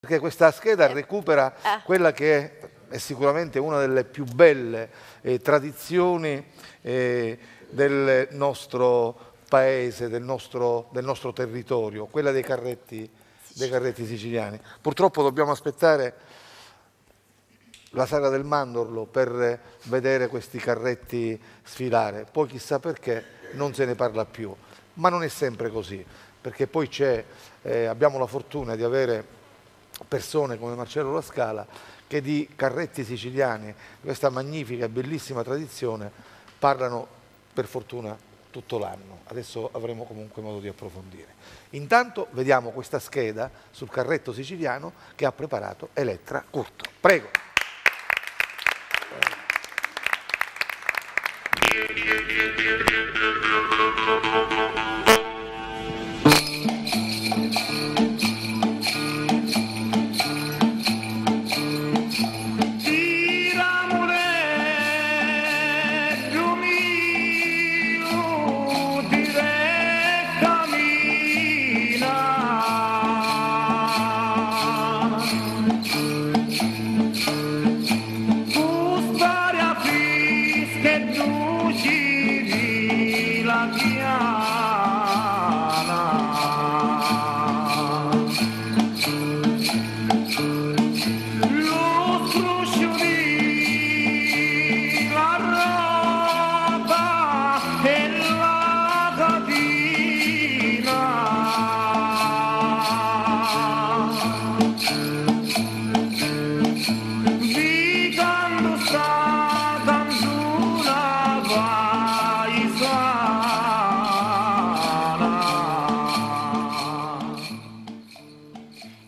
Perché questa scheda recupera quella che è sicuramente una delle più belle tradizioni del nostro paese, del nostro territorio, quella dei carretti siciliani. Purtroppo dobbiamo aspettare la sagra del Mandorlo per vedere questi carretti sfilare, poi chissà perché non se ne parla più, ma non è sempre così, perché poi abbiamo la fortuna di avere persone come Marcello La Scala che di carretti siciliani, questa magnifica e bellissima tradizione, parlano per fortuna tutto l'anno. Adesso avremo comunque modo di approfondire. Intanto vediamo questa scheda sul carretto siciliano che ha preparato Elettra Curto. Prego.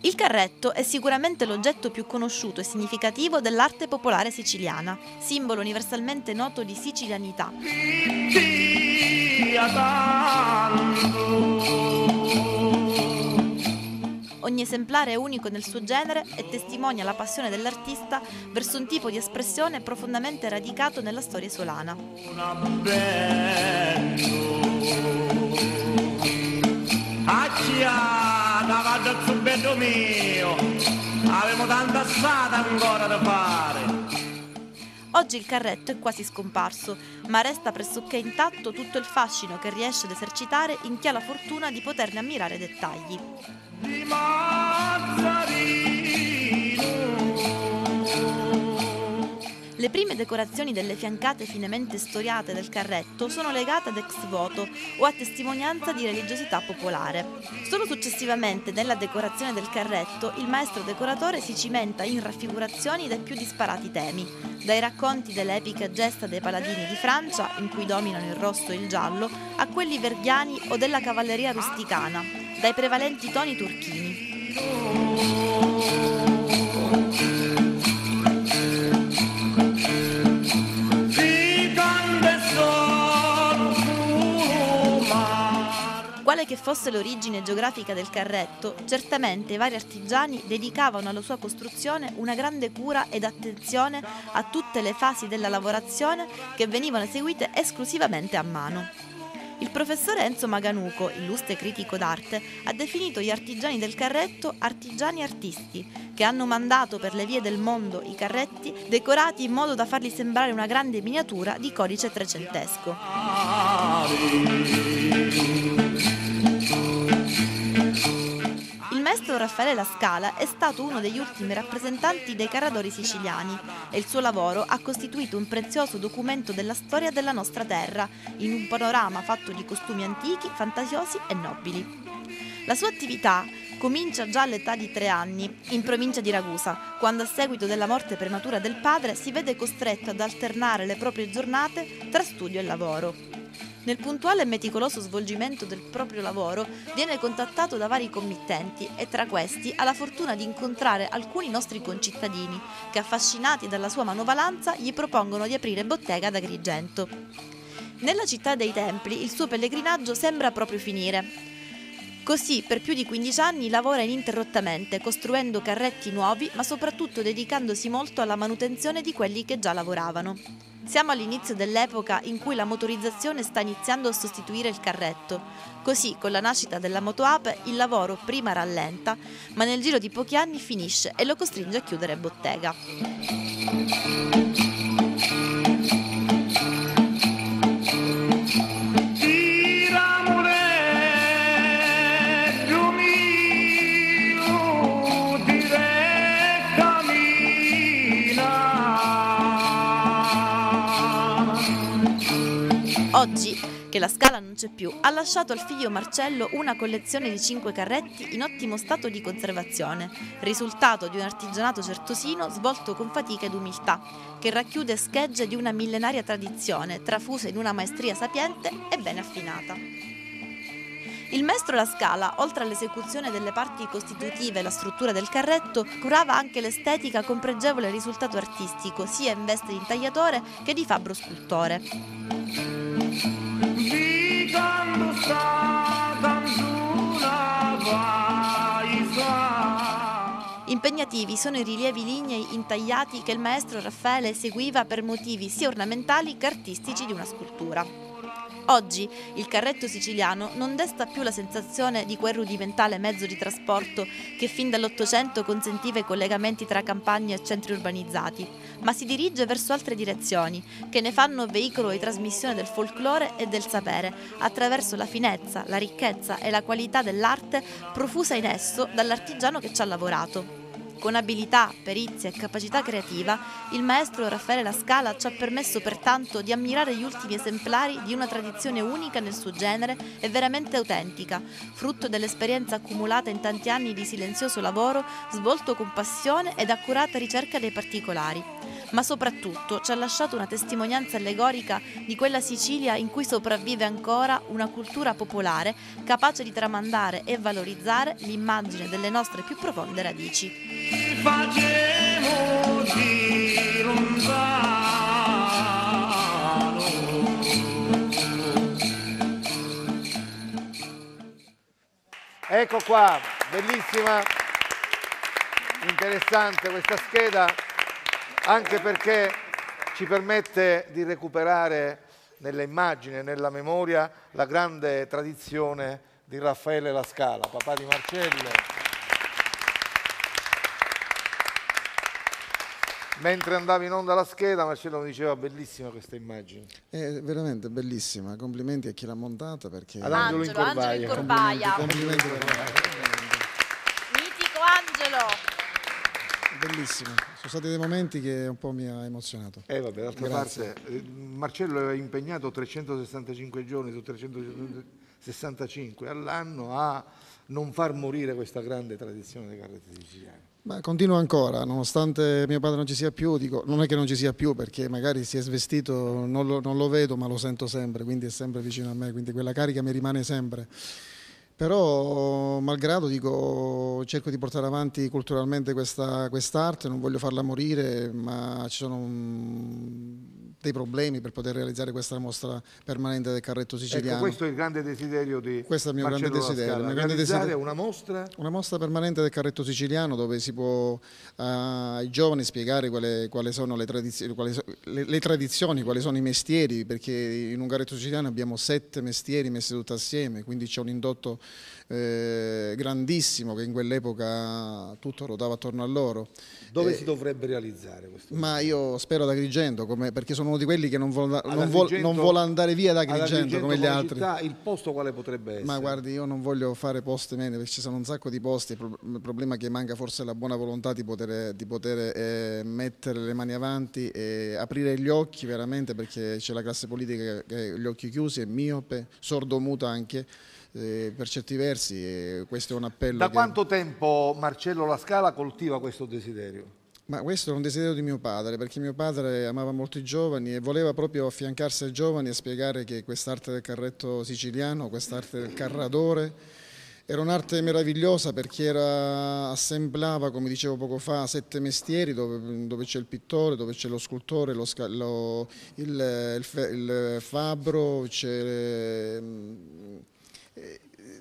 Il carretto è sicuramente l'oggetto più conosciuto e significativo dell'arte popolare siciliana, simbolo universalmente noto di sicilianità. Ogni esemplare è unico nel suo genere e testimonia la passione dell'artista verso un tipo di espressione profondamente radicato nella storia isolana. Avevo tanta strada ancora da fare. Oggi il carretto è quasi scomparso, ma resta pressoché intatto tutto il fascino che riesce ad esercitare in chi ha la fortuna di poterne ammirare dettagli. Le prime decorazioni delle fiancate finemente storiate del carretto sono legate ad ex voto o a testimonianza di religiosità popolare. Solo successivamente, nella decorazione del carretto, il maestro decoratore si cimenta in raffigurazioni dai più disparati temi, dai racconti dell'epica gesta dei paladini di Francia, in cui dominano il rosso e il giallo, a quelli verghiani o della cavalleria rusticana, dai prevalenti toni turchini. Quale che fosse l'origine geografica del carretto, certamente i vari artigiani dedicavano alla sua costruzione una grande cura ed attenzione a tutte le fasi della lavorazione che venivano eseguite esclusivamente a mano. Il professore Enzo Maganuco, illustre critico d'arte, ha definito gli artigiani del carretto artigiani artisti, che hanno mandato per le vie del mondo i carretti decorati in modo da farli sembrare una grande miniatura di codice trecentesco. Il maestro Raffaele La Scala è stato uno degli ultimi rappresentanti dei carradori siciliani e il suo lavoro ha costituito un prezioso documento della storia della nostra terra, in un panorama fatto di costumi antichi, fantasiosi e nobili. La sua attività comincia già all'età di 3 anni, in provincia di Ragusa, quando a seguito della morte prematura del padre si vede costretto ad alternare le proprie giornate tra studio e lavoro. Nel puntuale e meticoloso svolgimento del proprio lavoro viene contattato da vari committenti e tra questi ha la fortuna di incontrare alcuni nostri concittadini che, affascinati dalla sua manovalanza, gli propongono di aprire bottega ad Agrigento. Nella città dei templi il suo pellegrinaggio sembra proprio finire. Così per più di 15 anni lavora ininterrottamente, costruendo carretti nuovi, ma soprattutto dedicandosi molto alla manutenzione di quelli che già lavoravano. Siamo all'inizio dell'epoca in cui la motorizzazione sta iniziando a sostituire il carretto. Così, con la nascita della motoape, il lavoro prima rallenta, ma nel giro di pochi anni finisce e lo costringe a chiudere bottega. Oggi, che la Scala non c'è più, ha lasciato al figlio Marcello una collezione di 5 carretti in ottimo stato di conservazione, risultato di un artigianato certosino svolto con fatica ed umiltà, che racchiude schegge di una millenaria tradizione, trafuse in una maestria sapiente e ben affinata. Il maestro La Scala, oltre all'esecuzione delle parti costitutive e la struttura del carretto, curava anche l'estetica con pregevole risultato artistico, sia in veste di intagliatore che di fabbro scultore. Impegnativi sono i rilievi lignei intagliati che il maestro Raffaele eseguiva per motivi sia ornamentali che artistici di una scultura. Oggi il carretto siciliano non desta più la sensazione di quel rudimentale mezzo di trasporto che fin dall'Ottocento consentiva i collegamenti tra campagne e centri urbanizzati, ma si dirige verso altre direzioni che ne fanno veicolo di trasmissione del folklore e del sapere attraverso la finezza, la ricchezza e la qualità dell'arte profusa in esso dall'artigiano che ci ha lavorato. Con abilità, perizia e capacità creativa, il maestro Raffaele La Scala ci ha permesso pertanto di ammirare gli ultimi esemplari di una tradizione unica nel suo genere e veramente autentica, frutto dell'esperienza accumulata in tanti anni di silenzioso lavoro svolto con passione ed accurata ricerca dei particolari. Ma soprattutto ci ha lasciato una testimonianza allegorica di quella Sicilia in cui sopravvive ancora una cultura popolare capace di tramandare e valorizzare l'immagine delle nostre più profonde radici. Ecco qua, bellissima, interessante questa scheda, anche perché ci permette di recuperare nelle immagini e nella memoria la grande tradizione di Raffaele La Scala, papà di Marcello. Mentre andava in onda la scheda, Marcello mi diceva bellissima questa immagine. È veramente bellissima, complimenti a chi l'ha montata perché... Ad Angelo in Corbaia. Complimenti Mitico Angelo! Bellissimo, sono stati dei momenti che un po' mi ha emozionato. Vabbè, d'altra parte, Marcello è impegnato 365 giorni su 365 all'anno a non far morire questa grande tradizione dei carretti siciliani. Ma continuo ancora, nonostante mio padre non ci sia più, dico, non è che non ci sia più perché magari si è svestito, non lo vedo ma lo sento sempre, quindi è sempre vicino a me, quindi quella carica mi rimane sempre. Però malgrado dico, cerco di portare avanti culturalmente quest'arte, non voglio farla morire, ma ci sono dei problemi per poter realizzare questa mostra permanente del carretto siciliano. Ecco, questo è il grande desiderio di questo è il mio Marcello grande desiderio. Realizzare una mostra? Una mostra permanente del carretto siciliano dove si può ai giovani spiegare quali sono le tradizioni, quali sono i mestieri, perché in un carretto siciliano abbiamo 7 mestieri messi tutti assieme, quindi c'è un indotto grandissimo che in quell'epoca tutto ruotava attorno a loro. Dove si dovrebbe realizzare questo? Ma io spero ad Agrigento, perché sono uno di quelli che non vuole andare via da Agrigento come gli altri. Città, il posto quale potrebbe essere? Ma guardi, io non voglio fare posti meno perché ci sono un sacco di posti, il problema è che manca forse la buona volontà di poter mettere le mani avanti e aprire gli occhi veramente, perché c'è la classe politica che ha gli occhi chiusi, è miope, sordomuta anche. Per certi versi questo è un appello. Da quanto tempo Marcello La Scala coltiva questo desiderio? Ma questo è un desiderio di mio padre, perché mio padre amava molto i giovani e voleva proprio affiancarsi ai giovani e spiegare che quest'arte del carretto siciliano, quest'arte del carradore, era un'arte meravigliosa perché assemblava, come dicevo poco fa, 7 mestieri dove c'è il pittore, dove c'è lo scultore, il fabbro, c'è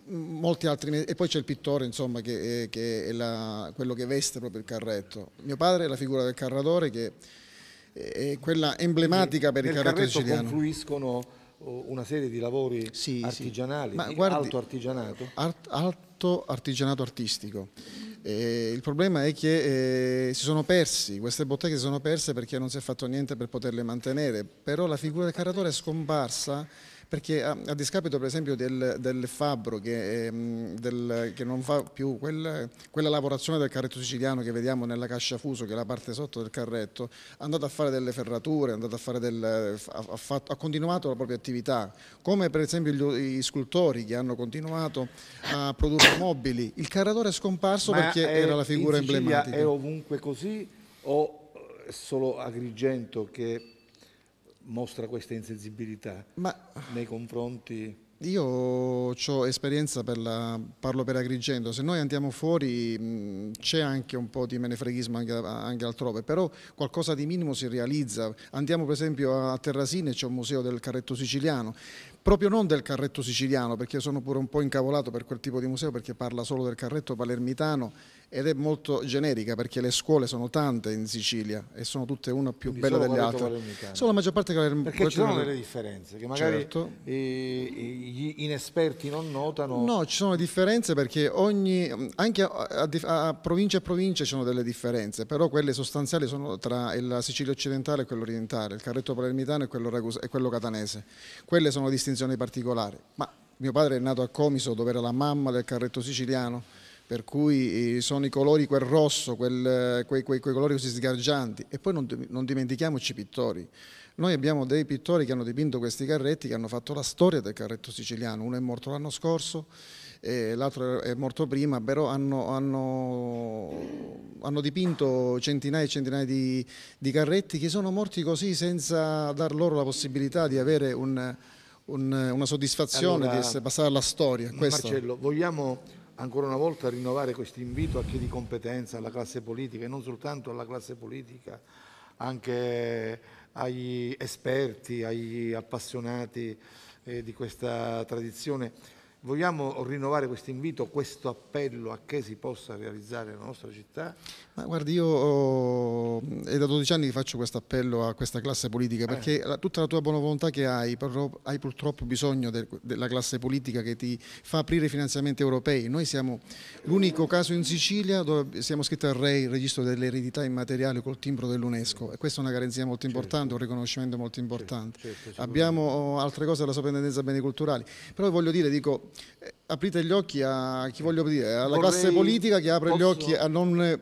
molti altri, e poi c'è il pittore, insomma, che è quello che veste proprio il carretto. Mio padre è la figura del carratore, che è quella emblematica per il carretto siciliano. Confluiscono una serie di lavori artigianali, Ma guardi, alto artigianato? Alto artigianato artistico. Il problema è che queste botteghe si sono perse perché non si è fatto niente per poterle mantenere, però la figura del carratore è scomparsa, perché a discapito per esempio del fabbro che non fa più quella lavorazione del carretto siciliano che vediamo nella cascia fuso, che è la parte sotto del carretto, è andato a fare delle ferrature, ha continuato la propria attività, come per esempio i scultori che hanno continuato a produrre mobili. Il carratore è scomparso perché era la figura emblematica. È ovunque così o è solo Agrigento che mostra questa insensibilità nei confronti? Io ho esperienza parlo per Agrigento, se noi andiamo fuori c'è anche un po' di menefreghismo anche altrove, però qualcosa di minimo si realizza. Andiamo per esempio a Terrasini, c'è un museo del carretto siciliano, proprio non del carretto siciliano, perché sono pure un po' incavolato per quel tipo di museo, perché parla solo del carretto palermitano ed è molto generica, perché le scuole sono tante in Sicilia e sono tutte una più bella delle altre. Solo la maggior parte perché ci sono delle differenze che magari gli inesperti non notano. No, ci sono differenze perché anche a provincia e provincia ci sono delle differenze, però quelle sostanziali sono tra la Sicilia occidentale e quello orientale, il carretto palermitano e quello catanese. Quelle sono distinzioni particolari. Ma mio padre è nato a Comiso, dove era la mamma del carretto siciliano, per cui sono i colori, quel rosso, quei colori così sgargianti. E poi non dimentichiamoci i pittori. Noi abbiamo dei pittori che hanno dipinto questi carretti, che hanno fatto la storia del carretto siciliano. Uno è morto l'anno scorso, l'altro è morto prima, però hanno dipinto centinaia e centinaia di carretti che sono morti così, senza dar loro la possibilità di avere una soddisfazione, di essere passata alla storia. Marcello, vogliamo ancora una volta rinnovare questo invito a chi di competenza, alla classe politica, e non soltanto alla classe politica, anche agli esperti, agli appassionati di questa tradizione. Vogliamo rinnovare questo invito, questo appello a che si possa realizzare nella nostra città? Ma guardi, io è da 12 anni che faccio questo appello a questa classe politica, perché tutta la tua buona volontà che hai, però hai purtroppo bisogno della classe politica che ti fa aprire finanziamenti europei. Noi siamo l'unico caso in Sicilia dove siamo iscritti al REI, il registro delle eredità immateriali, col timbro dell'UNESCO, e questa è una garanzia molto importante, un riconoscimento molto importante. Abbiamo altre cose della soprintendenza beni culturali, però voglio dire, aprite gli occhi a chi voglio dire, alla classe politica che apre gli occhi a non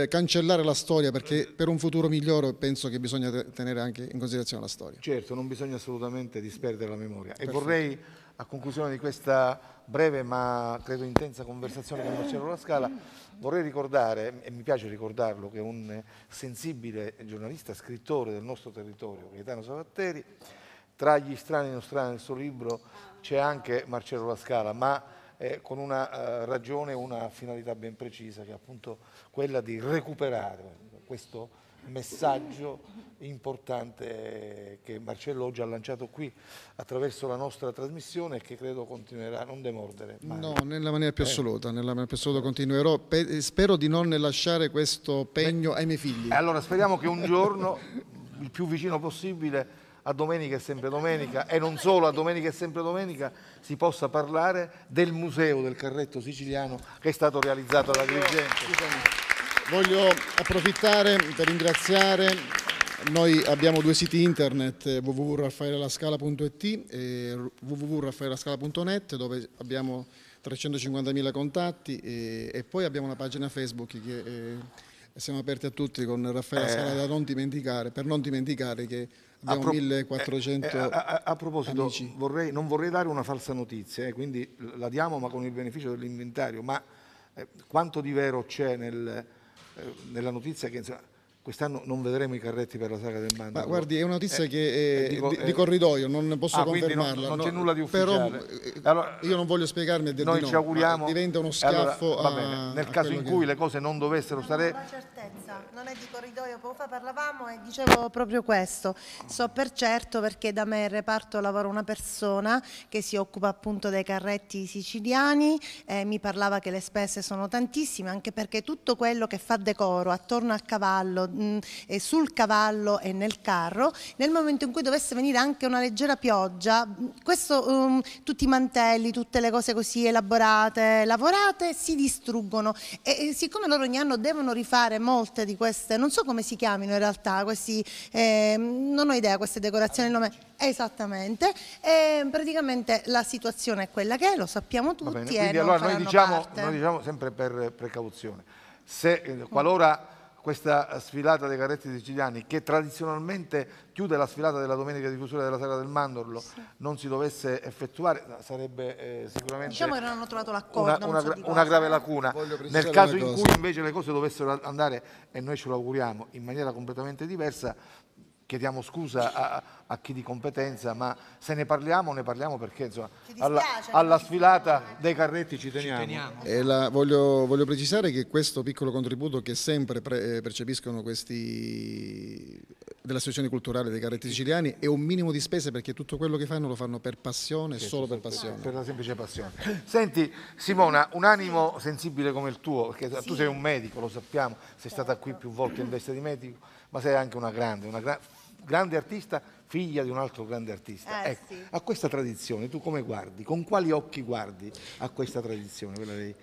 cancellare la storia, perché per un futuro migliore penso che bisogna tenere anche in considerazione la storia. Certo, non bisogna assolutamente disperdere la memoria. E vorrei, a conclusione di questa breve ma credo intensa conversazione con Marcello La Scala, vorrei ricordare, e mi piace ricordarlo, che è un sensibile giornalista, scrittore del nostro territorio, Gaetano Savatteri. Tra gli strani e non strani del suo libro c'è anche Marcello La Scala, ma con una ragione, una finalità ben precisa, che è appunto quella di recuperare questo messaggio importante che Marcello oggi ha lanciato qui attraverso la nostra trasmissione e che credo continuerà a non demordere mai. No, nella maniera più assoluta, continuerò. Spero di non lasciare questo pegno ai miei figli. Allora speriamo che un giorno, il più vicino possibile, a Domenica è sempre domenica, e non solo a Domenica è sempre domenica, si possa parlare del museo del carretto siciliano che è stato realizzato da Agrigento. Voglio approfittare per ringraziare, noi abbiamo due siti internet, www.raffaelelascala.it e www.raffaelelascala.net, dove abbiamo 350.000 contatti, e poi abbiamo una pagina Facebook che siamo aperti a tutti, con Raffaele Scala, da non dimenticare, per non dimenticare che abbiamo 1400 a proposito, amici. Non vorrei dare una falsa notizia, quindi la diamo ma con il beneficio dell'inventario, ma quanto di vero c'è nella notizia che insomma, quest'anno non vedremo i carretti per la Sagra del Mandorlo. Ma guardi, è una notizia che è di corridoio, non posso confermarla. Non c'è nulla di ufficiale. Però allora, io non voglio spiegarmi e dire noi di no, ci auguriamo, diventa uno schiaffo nel caso in cui le cose non dovessero stare... La certezza, non è di corridoio, poco fa parlavamo e dicevo proprio questo. So per certo perché da me in reparto lavora una persona che si occupa appunto dei carretti siciliani, mi parlava che le spese sono tantissime, anche perché tutto quello che fa decoro attorno al cavallo, e sul cavallo e nel carro, nel momento in cui dovesse venire anche una leggera pioggia, questo, tutti i mantelli, tutte le cose così elaborate, lavorate, si distruggono e siccome loro ogni anno devono rifare molte di queste, non so come si chiamino in realtà, questi, non ho idea, queste decorazioni, il nome, esattamente, e praticamente la situazione è quella che è, lo sappiamo tutti. Quindi allora noi diciamo sempre per precauzione, se qualora questa sfilata dei carretti siciliani, che tradizionalmente chiude la sfilata della domenica di chiusura della Sagra del Mandorlo, non si dovesse effettuare, sarebbe sicuramente diciamo che non hanno trovato l'accordo, una grave lacuna. Nel caso in cui invece le cose dovessero andare, e noi ce lo auguriamo, in maniera completamente diversa, chiediamo scusa a chi di competenza, ma se ne parliamo perché insomma, alla sfilata dei carretti ci teniamo. E voglio precisare che questo piccolo contributo che sempre percepiscono questi dell'associazione culturale dei carretti siciliani è un minimo di spese, perché tutto quello che fanno lo fanno per passione, solo per passione. Per la semplice passione. Senti Simona, un animo sensibile come il tuo, perché tu sei un medico, lo sappiamo, sei stata qui più volte in veste di medico, ma sei anche una grande artista, figlia di un altro grande artista. Ecco, sì. A questa tradizione tu come guardi? Con quali occhi guardi a questa tradizione? Quella dei...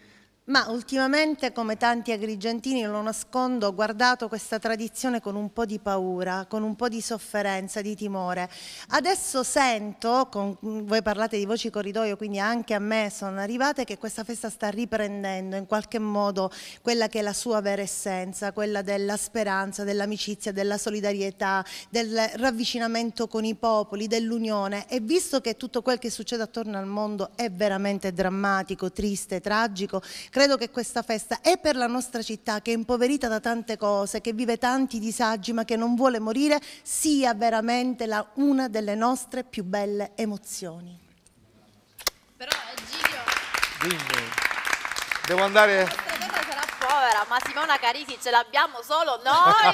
Ma ultimamente, come tanti agrigentini, non lo nascondo, ho guardato questa tradizione con un po' di paura, con un po' di sofferenza, di timore. Adesso sento, voi parlate di voci corridoio, quindi anche a me sono arrivate, che questa festa sta riprendendo in qualche modo quella che è la sua vera essenza, quella della speranza, dell'amicizia, della solidarietà, del ravvicinamento con i popoli, dell'unione. E visto che tutto quel che succede attorno al mondo è veramente drammatico, triste, tragico, credo che questa festa è per la nostra città, che è impoverita da tante cose, che vive tanti disagi ma che non vuole morire, sia veramente una delle nostre più belle emozioni. Però Egidio, Dimmi. Devo andare... questa cosa sarà povera, ma Simona Carisi ce l'abbiamo solo noi!